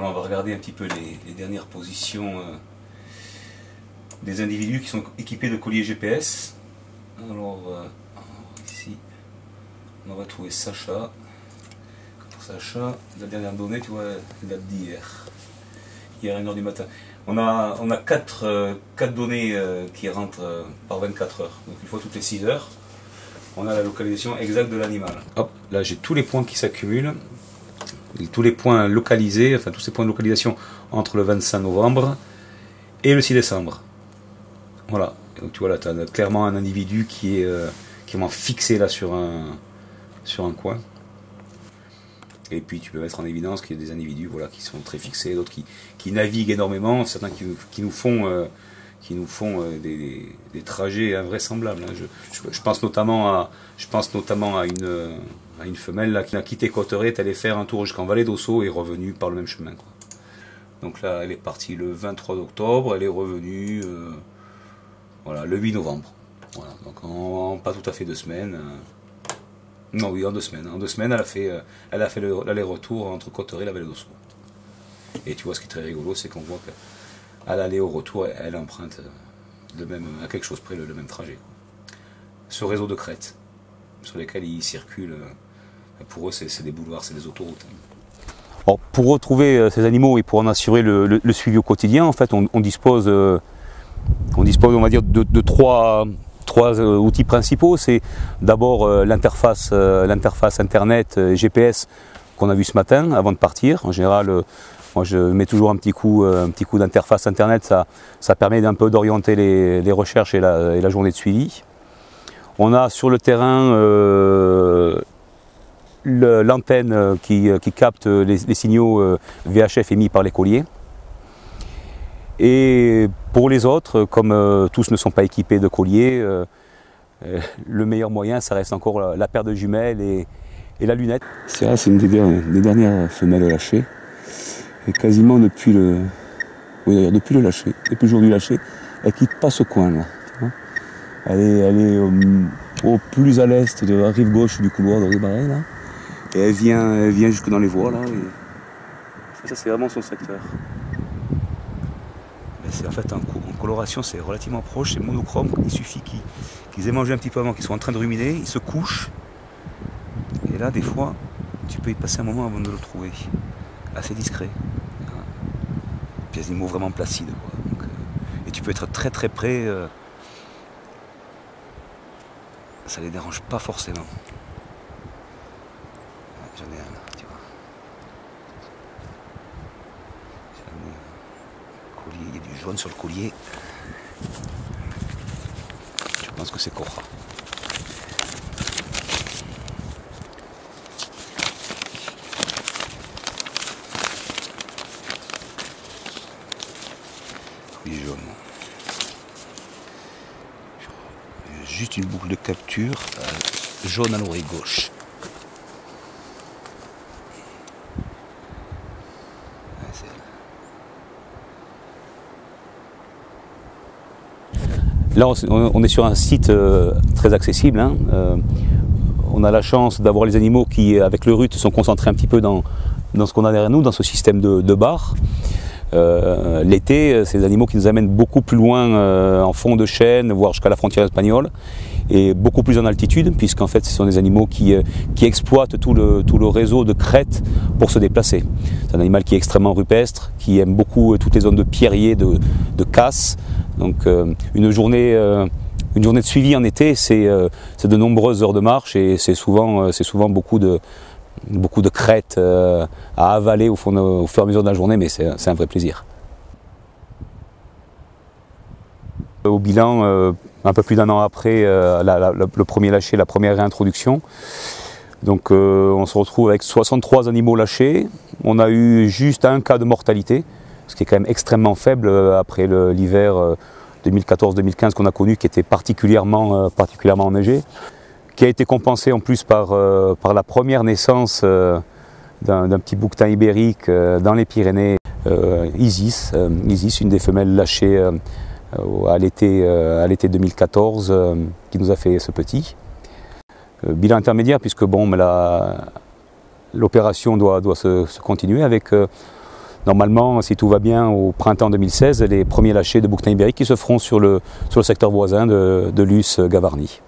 Voilà, on va regarder un petit peu les dernières positions des individus qui sont équipés de colliers GPS. Alors, ici, on va trouver Sacha. Sacha, la dernière donnée, tu vois, date d'hier. Hier à 1h du matin. On a 4 données qui rentrent par 24 heures. Donc une fois toutes les 6 heures, on a la localisation exacte de l'animal. Hop, là j'ai tous les points qui s'accumulent. Tous les points localisés, enfin tous ces points de localisation entre le 25 novembre et le 6 décembre. Voilà. Donc tu vois là, tu as clairement un individu qui est vraiment fixé là sur un coin. Et puis tu peux mettre en évidence qu'il y a des individus voilà, qui sont très fixés, d'autres qui naviguent énormément, certains qui nous font des trajets invraisemblables. Hein. Je pense notamment à une femelle là, qui a quitté Cotteret, elle allait faire un tour jusqu'en Vallée d'Ossau et est revenue par le même chemin. Quoi. Donc là, elle est partie le 23 octobre, elle est revenue voilà, le 8 novembre. Voilà. Donc en pas tout à fait 2 semaines. Non, oui, en 2 semaines. En 2 semaines, elle a fait l'aller-retour entre Cotteret et la Vallée d'Ossau. Et tu vois, ce qui est très rigolo, c'est qu'on voit qu'à l'aller au retour, elle emprunte à quelque chose près le même trajet. Ce réseau de crêtes sur lesquels ils circulent, pour eux, c'est des boulevards, c'est des autoroutes. Alors, pour retrouver ces animaux et pour en assurer le suivi au quotidien, en fait, on dispose, on va dire, de trois outils principaux. C'est d'abord l'interface internet GPS qu'on a vu ce matin avant de partir. En général, moi je mets toujours un petit coup d'interface internet, ça permet d'un peu d'orienter les recherches et la journée de suivi. On a sur le terrain l'antenne qui capte les signaux VHF émis par les colliers. Et pour les autres, comme tous ne sont pas équipés de colliers, le meilleur moyen, ça reste encore la paire de jumelles et la lunette. C'est une des dernières femelles lâchées. Et quasiment depuis le lâcher, depuis le jour du lâcher, elle ne quitte pas ce coin-là. Elle est au plus à l'est de la rive gauche du couloir de Ribéret, là. Et elle vient jusque dans les voies, là. Et ça, c'est vraiment son secteur. En fait, en coloration, c'est relativement proche, c'est monochrome. Il suffit qu'ils aient mangé un petit peu avant, qu'ils soient en train de ruminer, ils se couchent. Et là, des fois, tu peux y passer un moment avant de le trouver. Assez discret. Puis il y a des animaux vraiment placides. Donc, et tu peux être très très près. Ça les dérange pas forcément. J'en ai un là, tu vois. Il y a du jaune sur le collier. Je pense que c'est Cora. Collier jaune. Juste une boucle de capture jaune à l'oreille gauche. Là, on est sur un site très accessible. Hein. On a la chance d'avoir les animaux qui, avec le RUT, sont concentrés un petit peu dans ce qu'on a derrière nous, dans ce système de barres. L'été, c'est des animaux qui nous amènent beaucoup plus loin en fond de chaîne, voire jusqu'à la frontière espagnole, et beaucoup plus en altitude, puisqu'en fait ce sont des animaux qui exploitent tout le réseau de crêtes pour se déplacer. C'est un animal qui est extrêmement rupestre, qui aime beaucoup toutes les zones de pierriers, de casse. Donc une journée de suivi en été, c'est de nombreuses heures de marche, et c'est souvent beaucoup de crêtes à avaler au fur et à mesure de la journée, mais c'est un vrai plaisir. Au bilan, un peu plus d'1 an après le premier lâcher, la première réintroduction, donc on se retrouve avec 63 animaux lâchés. On a eu juste un cas de mortalité, ce qui est quand même extrêmement faible après l'hiver 2014-2015 qu'on a connu, qui était particulièrement enneigé, qui a été compensé en plus par la première naissance d'un petit bouquetin ibérique dans les Pyrénées, Isis, une des femelles lâchées à l'été 2014, qui nous a fait ce petit. Bilan intermédiaire, puisque bon, l'opération doit se continuer avec normalement, si tout va bien, au printemps 2016, les premiers lâchers de bouquetins ibériques qui se feront sur le secteur voisin de Luce-Gavarnie.